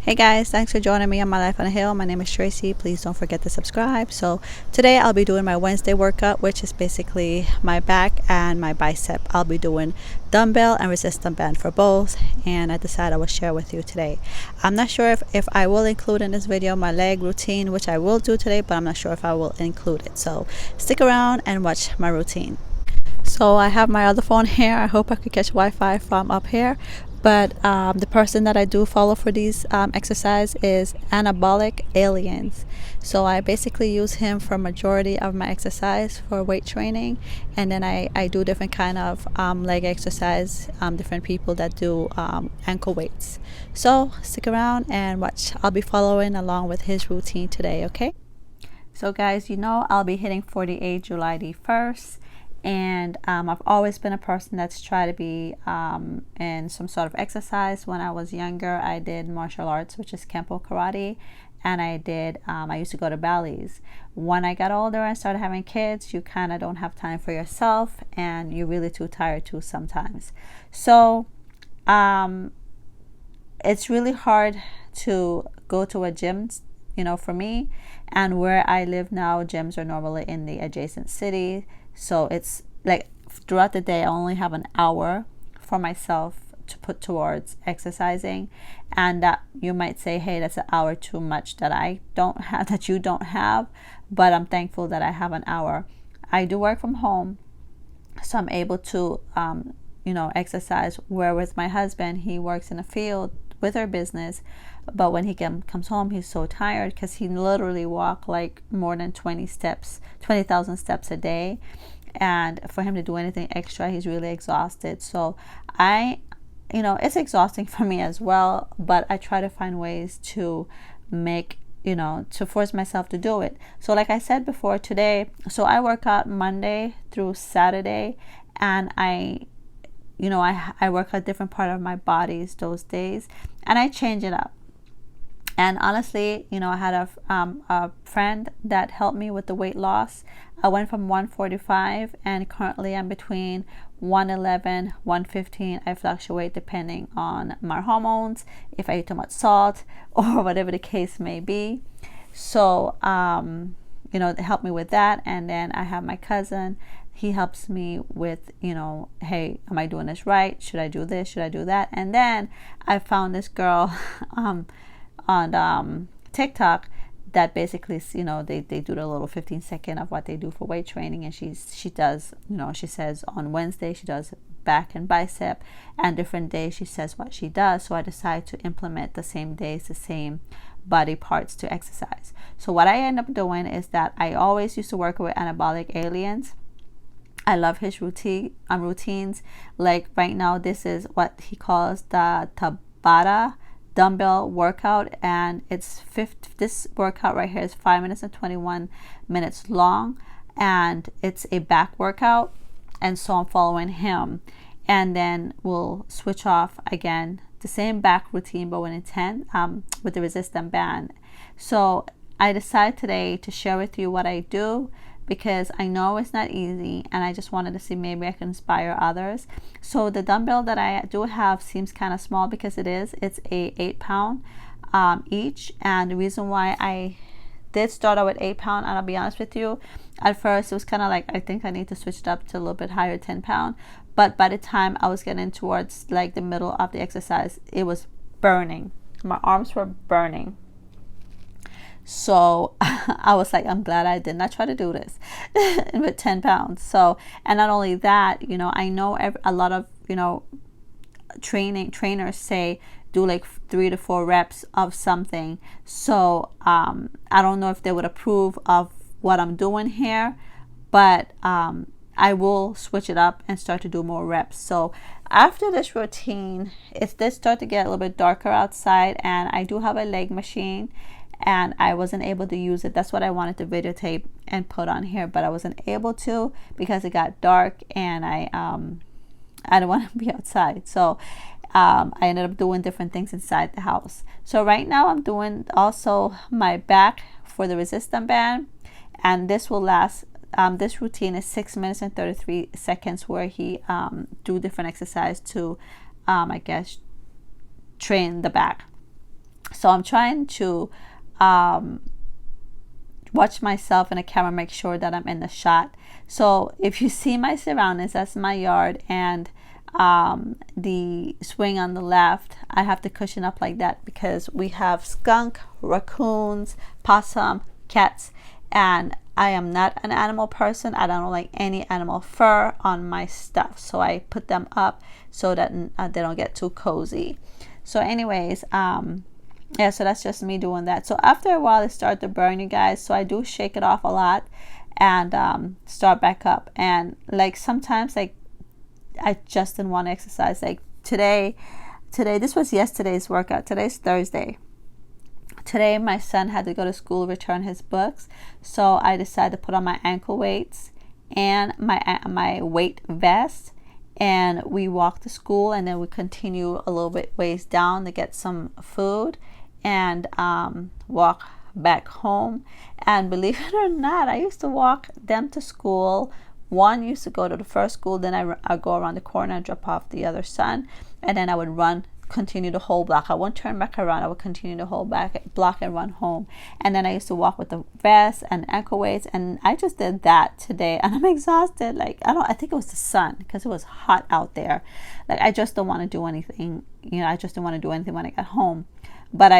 Hey guys, thanks for joining me on My Life on a Hill. My name is Tracy. Please don't forget to subscribe. So today I'll be doing my Wednesday workout, which is basically my back and my bicep. I'll be doing dumbbell and resistance band for both, and I decided I will share with you today. I'm not sure if I will include in this video my leg routine, which I will do today, but I'm not sure if I will include it. So stick around and watch my routine. So I have my other phone here. I hope I could catch Wi-Fi from up here. But the person that I do follow for these exercise is Anabolic Aliens. So I basically use him for majority of my exercise for weight training, and then I do different kind of leg exercise, different people that do ankle weights. So stick around and watch. I'll be following along with his routine today, okay? So guys, I'll be hitting 48 July the 1st. And I've always been a person that's tried to be in some sort of exercise. When I was younger, I did martial arts, which is Kempo karate, and I used to go to ballets. When I got older and started having kids, you kind of don't have time for yourself, and you're really too tired too sometimes. So it's really hard to go to a gym, for me. And where I live now, gyms are normally in the adjacent city. So it's like throughout the day, I only have an hour for myself to put towards exercising. And that you might say, hey, that's an hour too much that I don't have, that you don't have. But I'm thankful that I have an hour. I do work from home, so I'm able to, exercise. Where with my husband, he works in a field with our business. But when he comes home, he's so tired because he literally walks like more than 20,000 steps a day. And for him to do anything extra, he's really exhausted. So it's exhausting for me as well. But I try to find ways to make, to force myself to do it. So like I said before today, so I work out Monday through Saturday, and I work a different part of my bodies those days, and I change it up. And honestly, I had a friend that helped me with the weight loss. I went from 145, and currently I'm between 111, 115. I fluctuate depending on my hormones, if I eat too much salt, or whatever the case may be. So, they helped me with that. And then I have my cousin. He helps me with, hey, am I doing this right? Should I do this? Should I do that? And then I found this girl on TikTok that basically, they do the little 15-second of what they do for weight training. And she does, she says on Wednesday she does back and bicep, and different days she says what she does. So I decided to implement the same days, the same body parts to exercise. So what I end up doing is that I always used to work with Anabolic Aliens. I love his routines. Like right now, this is what he calls the Tabata dumbbell workout, and this workout right here is 5 minutes and 21 minutes long, and it's a back workout. And so I'm following him, and then we'll switch off again, the same back routine but with with the resistance band. So I decided today to share with you what I do, because I know it's not easy, and I just wanted to see maybe I can inspire others. So the dumbbell that I do have seems kind of small, because it's a 8-pound each. And the reason why I did start out with 8-pound, and I'll be honest with you, at first it was kind of like, I think I need to switch it up to a little bit higher, 10-pound. But by the time I was getting towards like the middle of the exercise, it was burning. My arms were burning. So I was like, I'm glad I did not try to do this with 10 pounds. So, and not only that, I know a lot of, trainers say do like 3 to 4 reps of something. So I don't know if they would approve of what I'm doing here, but I will switch it up and start to do more reps. So after this routine, it did start to get a little bit darker outside, and I do have a leg machine, and I wasn't able to use it. That's what I wanted to videotape and put on here, but I wasn't able to because it got dark, and I don't want to be outside. So I ended up doing different things inside the house. So right now I'm doing also my back for the resistance band, and this will last. This routine is 6 minutes and 33 seconds, where he do different exercise to, train the back. So I'm trying to watch myself in the camera, make sure that I'm in the shot. So if you see my surroundings, that's my yard, and the swing on the left, I have to cushion up like that because we have skunk, raccoons, possum, cats, and I am not an animal person. I don't like any animal fur on my stuff, so I put them up so that they don't get too cozy. So anyways, yeah, so that's just me doing that. So after a while it started to burn, you guys, so I do shake it off a lot and start back up. And like sometimes, like, I just didn't want to exercise. Like today, this was yesterday's workout. Today's Thursday. Today my son had to go to school, return his books, so I decided to put on my ankle weights and my weight vest, and we walked to school, and then we continue a little bit ways down to get some food and walk back home. And believe it or not, I used to walk them to school. One used to go to the first school, then I go around the corner and drop off the other son, and then I would continue the whole block. I won't turn back around. I would continue the whole block and run home. And then I used to walk with the vest and ankle weights, and I just did that today, and I'm exhausted. Like I think it was the sun because it was hot out there. Like I just don't want to do anything. I just don't want to do anything when I get home. But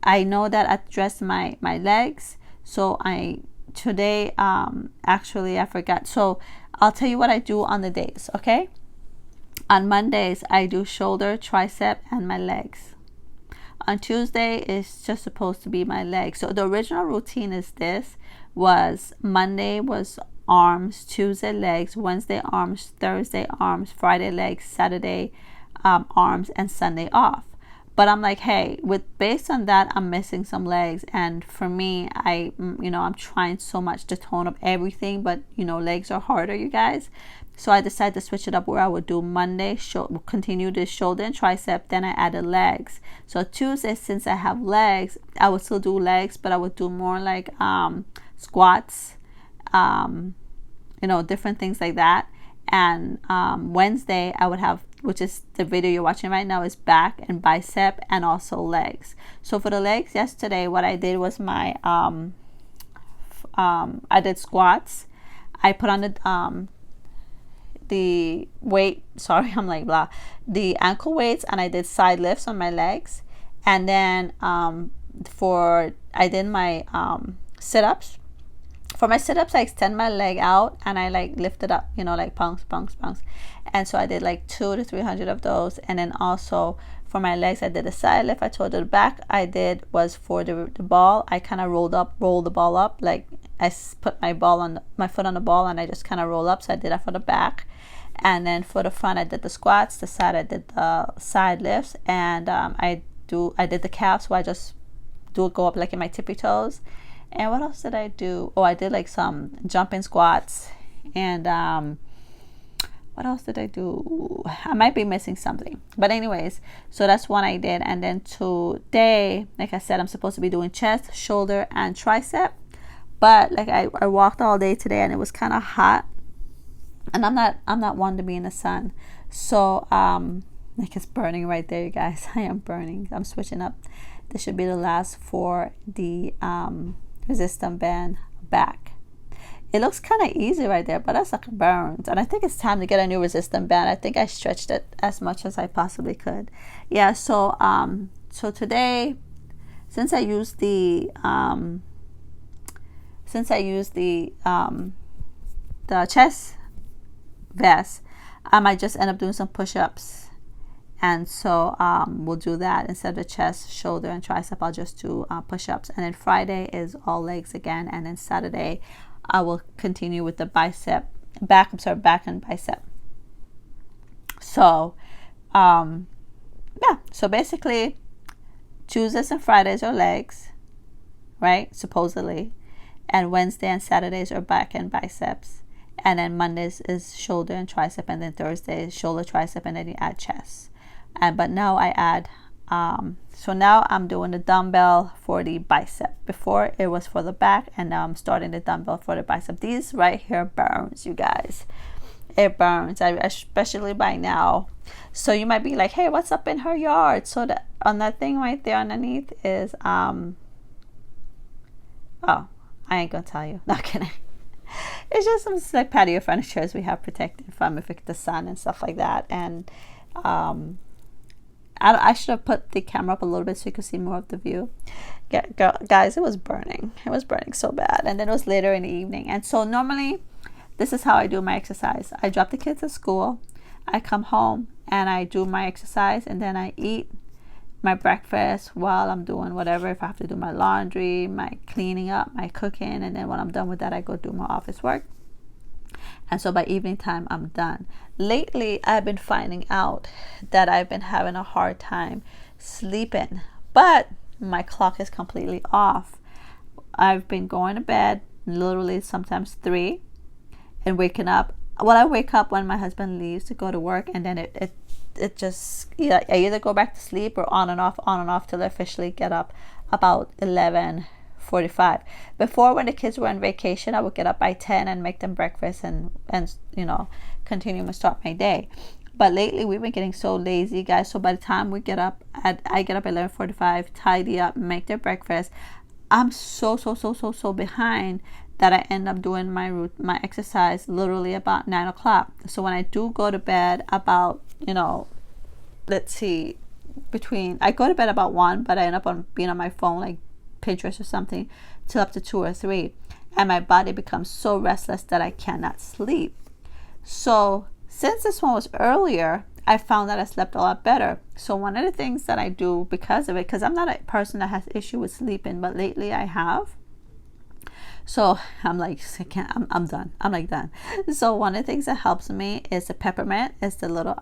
I know that I dressed my legs, so today actually I forgot. So I'll tell you what I do on the days, okay? On Mondays I do shoulder, tricep, and my legs. On Tuesday it's just supposed to be my legs. So the original routine is was Monday was arms, Tuesday legs, Wednesday arms, Thursday arms, Friday legs, Saturday arms, and Sunday off. But I'm like, hey, based on that, I'm missing some legs. And for me, I'm trying so much to tone up everything, but legs are harder, you guys. So I decided to switch it up where I would do Monday, continue the shoulder and tricep, then I added legs. So Tuesday, since I have legs, I would still do legs, but I would do more like squats, different things like that. And Wednesday I would have, which is the video you're watching right now, is back and bicep and also legs. So for the legs yesterday, what I did was I did squats. I put on the weight, sorry, I'm like blah, the ankle weights, and I did side lifts on my legs. And then I did my sit-ups. For my sit-ups, I extend my leg out and I like lift it up, like bounce. And so I did like 200 to 300 of those. And then also for my legs, I did a side lift. I told you the back I did was for the ball. I kind of rolled the ball up. Like I put my foot on the ball and I just kind of roll up. So I did that for the back. And then for the front, I did the squats. The side, I did the side lifts. And I did the calves. So I just go up like in my tippy toes. And what else did I do? Oh, I did like some jumping squats. And what else did I do? I might be missing something. But anyways, so that's one I did. And then today, like I said, I'm supposed to be doing chest, shoulder, and tricep. But like I walked all day today and it was kind of hot. And I'm not one to be in the sun. So like it's burning right there, you guys. I am burning. I'm switching up. This should be the last for the resistance band back. It looks kind of easy right there, but that's like burns. And I think it's time to get a new resistance band. I think I stretched it as much as I possibly could. Yeah, so today, since I used the chest vest, I might just end up doing some push-ups. And so we'll do that instead of the chest, shoulder, and tricep. I'll just do push-ups. And then Friday is all legs again. And then Saturday I will continue with the back and bicep. So yeah, so basically Tuesdays and Fridays are legs, right? Supposedly. And Wednesday and Saturdays are back and biceps. And then Mondays is shoulder and tricep. And then Thursday is shoulder, tricep, and then you add chest. But now I add, so now I'm doing the dumbbell for the bicep. Before it was for the back, and now I'm starting the dumbbell for the bicep. These right here burns, you guys. It burns, especially by now. So you might be like, hey, what's up in her yard? So that on that thing right there underneath is oh, I ain't gonna tell you. Not kidding. It's just some like patio furniture we have protected from if it's the sun and stuff like that. And I should have put the camera up a little bit so you could see more of the view. Guys, it was burning. It was burning so bad. And then it was later in the evening. And so normally, this is how I do my exercise. I drop the kids at school. I come home and I do my exercise. And then I eat my breakfast while I'm doing whatever. If I have to do my laundry, my cleaning up, my cooking. And then when I'm done with that, I go do my office work. And so by evening time, I'm done. Lately, I've been finding out that I've been having a hard time sleeping, but my clock is completely off. I've been going to bed literally sometimes 3 and waking up. Well, I wake up when my husband leaves to go to work, and then it just, I either go back to sleep or on and off till I officially get up about 11:45. Before, when the kids were on vacation, I would get up by 10 and make them breakfast and continue to start my day. But lately we've been getting so lazy, guys. So by the time we get up I get up at 11:45, tidy up, make their breakfast. I'm so behind that I end up doing my exercise literally about 9 o'clock. So when I do go to bed about, let's see, I go to bed about 1, but I end up being on my phone like Pinterest or something till up to 2 or 3, and my body becomes so restless that I cannot sleep. So since this one was earlier, I found that I slept a lot better. So one of the things that I do because of it, because I'm not a person that has issue with sleeping, but lately I have. So I'm like, I'm done. I'm like done. So one of the things that helps me is the peppermint. It's the little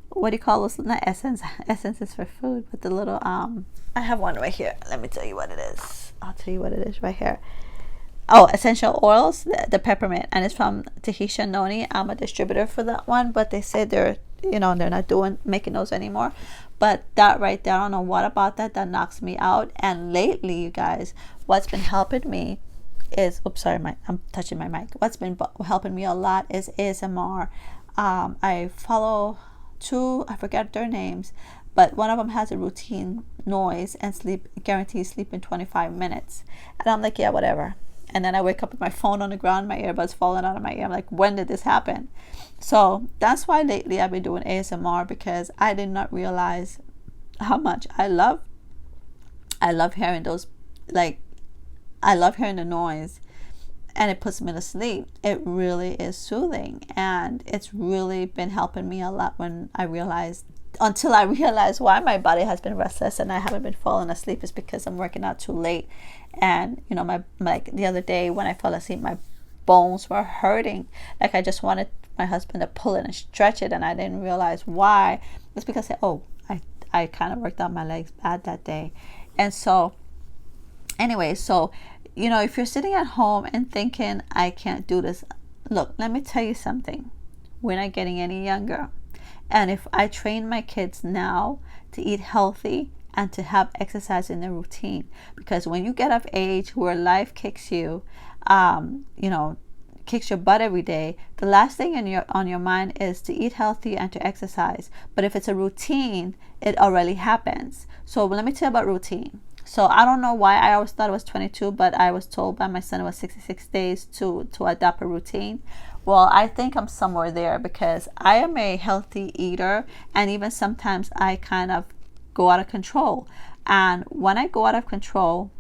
what do you call those? Not essence. Essence is for food, but the little I have one right here. Let me tell you what it is. I'll tell you what it is right here. Oh, essential oils, the peppermint, and it's from Tahitian Noni. I'm a distributor for that one, but they said they're not making those anymore. But that right there, I don't know what about that knocks me out. And lately, you guys, what's been helping me is, I'm touching my mic. What's been helping me a lot is ASMR. I follow 2, I forget their names, but one of them has a routine noise and guarantees sleep in 25 minutes. And I'm like, yeah, whatever. And then I wake up with my phone on the ground, my earbuds falling out of my ear. I'm like, when did this happen? So that's why lately I've been doing ASMR, because I did not realize how much I love hearing those, like, I love hearing the noise, and it puts me to sleep. It really is soothing, and it's really been helping me a lot until I realized why my body has been restless and I haven't been falling asleep is because I'm working out too late. And the other day when I fell asleep, my bones were hurting. Like I just wanted my husband to pull it and stretch it, and I didn't realize why. It's because I kind of worked out my legs bad that day. And so anyway, if you're sitting at home and thinking, I can't do this, look, let me tell you something. We're not getting any younger. And if I train my kids now to eat healthy and to have exercise in their routine, because when you get of age where life kicks you, kicks your butt every day, the last thing on your mind is to eat healthy and to exercise. But if it's a routine, it already happens. So let me tell you about routine. So I don't know why I always thought it was 22, but I was told by my son it was 66 days to adopt a routine. Well, I think I'm somewhere there because I am a healthy eater, and even sometimes I kind of go out of control. And when I go out of control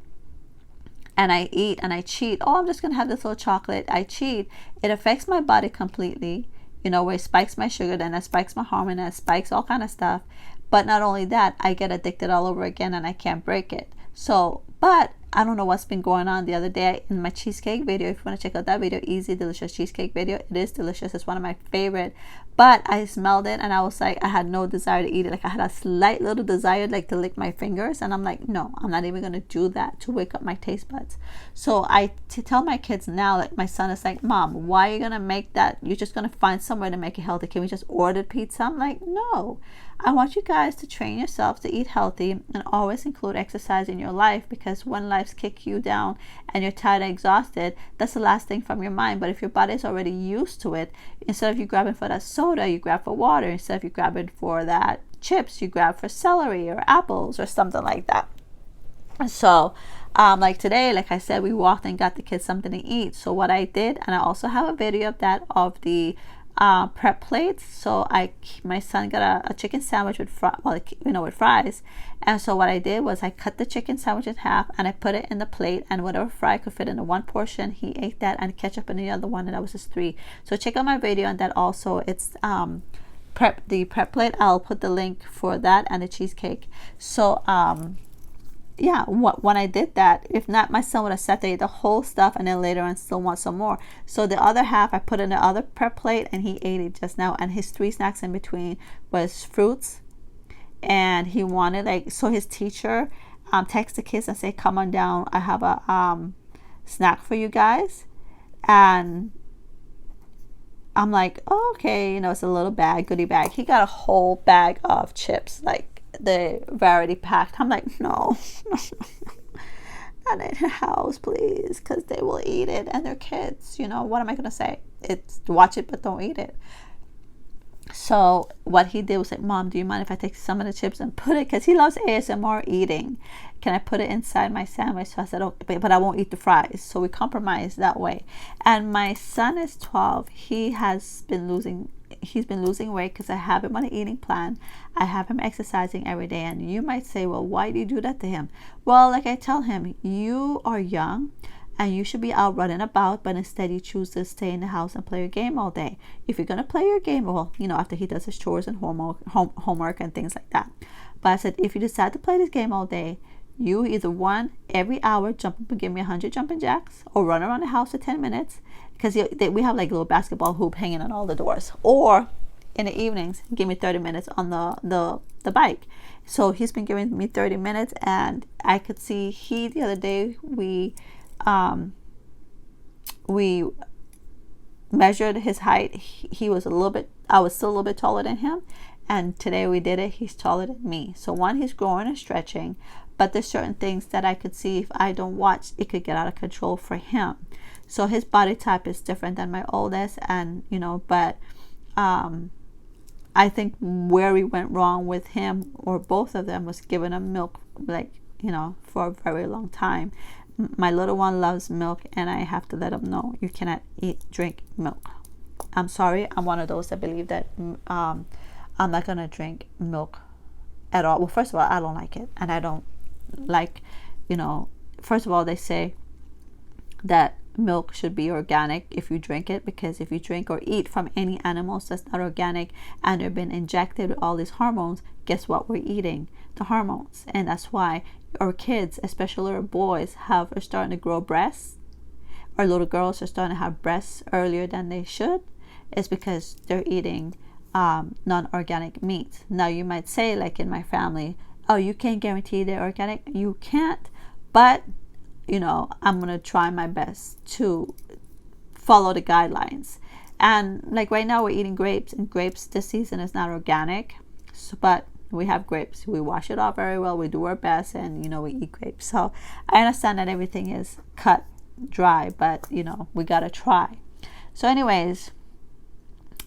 and I eat and I cheat, I'm just going to have this little chocolate, I cheat, it affects my body completely, where it spikes my sugar, then it spikes my hormone, and it spikes all kind of stuff. But not only that, I get addicted all over again and I can't break it. So, but I don't know what's been going on. The other day in my cheesecake video, if you want to check out that video, easy delicious cheesecake video, it is delicious. It's one of my favorite. But I smelled it and I was like, I had no desire to eat it. Like I had a slight little desire like to lick my fingers, and I'm like, no, I'm not even going to do that to wake up my taste buds. So I tell my kids now, like my son is like, Mom, why are you going to make that? You're just going to find somewhere to make it healthy. Can we just order pizza? I'm like, no. I want you guys to train yourselves to eat healthy and always include exercise in your life, because when life's kick you down and you're tired and exhausted, that's the last thing from your mind. But if your body is already used to it, instead of you grabbing for that soda soda, you grab for water. Instead of you grabbing for that chips, you grab for celery or apples or something like that. So like today, like I said, we walked and got the kids something to eat. So what I did, and I also have a video of that, of the prep plates. So my son got a chicken sandwich with with fries. And so what I did was I cut the chicken sandwich in half and I put it in the plate, and whatever fry could fit into one portion, he ate that, and ketchup in the other one, and that was just 3. So check out my video on that also. It's the prep plate. I'll put the link for that and the cheesecake. So yeah, when I did that, if not, my son would have sat there, ate the whole stuff, and then later on still want some more. So the other half I put in the other prep plate, and he ate it just now. And his 3 snacks in between was fruits, and he wanted so his teacher texted the kids and say, come on down, I have a snack for you guys. And I'm like, oh, okay, it's a little bag, goodie bag. He got a whole bag of chips, like the variety packed. I'm like, no, not in the house, please, because they will eat it, and they're kids. What am I gonna say? It's watch it but don't eat it. So what he did was like, Mom, do you mind if I take some of the chips and put it, because he loves ASMR eating, can I put it inside my sandwich? So I said, okay, but I won't eat the fries. So we compromised that way. And my son is 12. He's been losing weight because I have him on an eating plan. I have him exercising every day. And you might say, well, why do you do that to him? Well, like I tell him, you are young and you should be out running about, but instead you choose to stay in the house and play your game all day. If you're going to play your game, well, after he does his chores and homework and things like that. But I said, if you decide to play this game all day, you either every hour jump up and give me 100 jumping jacks, or run around the house for 10 minutes, because we have like a little basketball hoop hanging on all the doors, or in the evenings give me 30 minutes on the bike. So he's been giving me 30 minutes, and I could see the other day we measured his height. He was I was still a little bit taller than him, and today we did it, he's taller than me. So he's growing and stretching, but there's certain things that I could see if I don't watch, it could get out of control for him. So his body type is different than my oldest, and but I think where we went wrong with him, or both of them, was giving him milk for a very long time. My little one loves milk, and I have to let him know, you cannot drink milk. I'm sorry, I'm one of those that believe that I'm not gonna drink milk at all. Well, first of all, I don't like it, and I don't like, first of all, they say that milk should be organic if you drink it, because if you drink or eat from any animals that's not organic and they've been injected with all these hormones, guess what? We're eating the hormones. And that's why our kids, especially our boys, are starting to grow breasts. Our little girls are starting to have breasts earlier than they should. It's because they're eating non-organic meat. Now you might say, like in my family, oh, you can't guarantee they're organic. You can't, but I'm gonna try my best to follow the guidelines. And like right now we're eating grapes, and grapes this season is not organic, but we have grapes, we wash it off very well, we do our best, and we eat grapes. So I understand that everything is cut dry, but we gotta try. So anyways,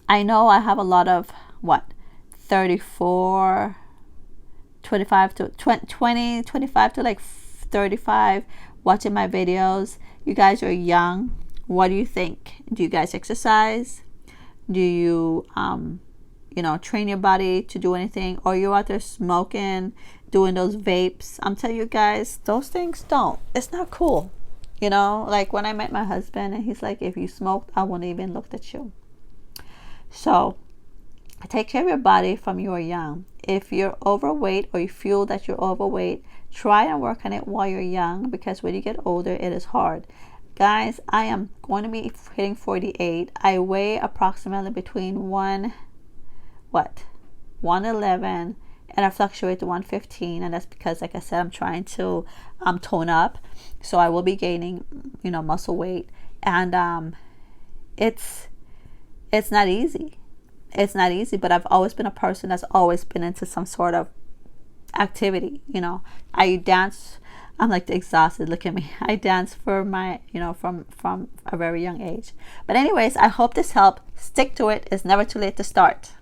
I know I have a lot of 34, 25 to 20, 25 to like 35 watching my videos. You guys are young. What do you think? Do you guys exercise? Do you train your body to do anything? Or you're out there smoking, doing those vapes? I'm telling you guys, those things it's not cool. Like when I met my husband, and he's like, if you smoked, I wouldn't even looked at you. So take care of your body from you are young. If you're overweight, or you feel that you're overweight, try and work on it while you're young, because when you get older, it is hard. Guys, I am going to be hitting 48. I weigh approximately between 111, and I fluctuate to 115, and that's because, like I said, I'm trying to tone up, so I will be gaining muscle weight, and it's not easy. It's not easy, but I've always been a person that's always been into some sort of activity. I dance I'm like exhausted. Look at me. I dance for my, from a very young age. But anyways, I hope this helped. Stick to it. It's never too late to start.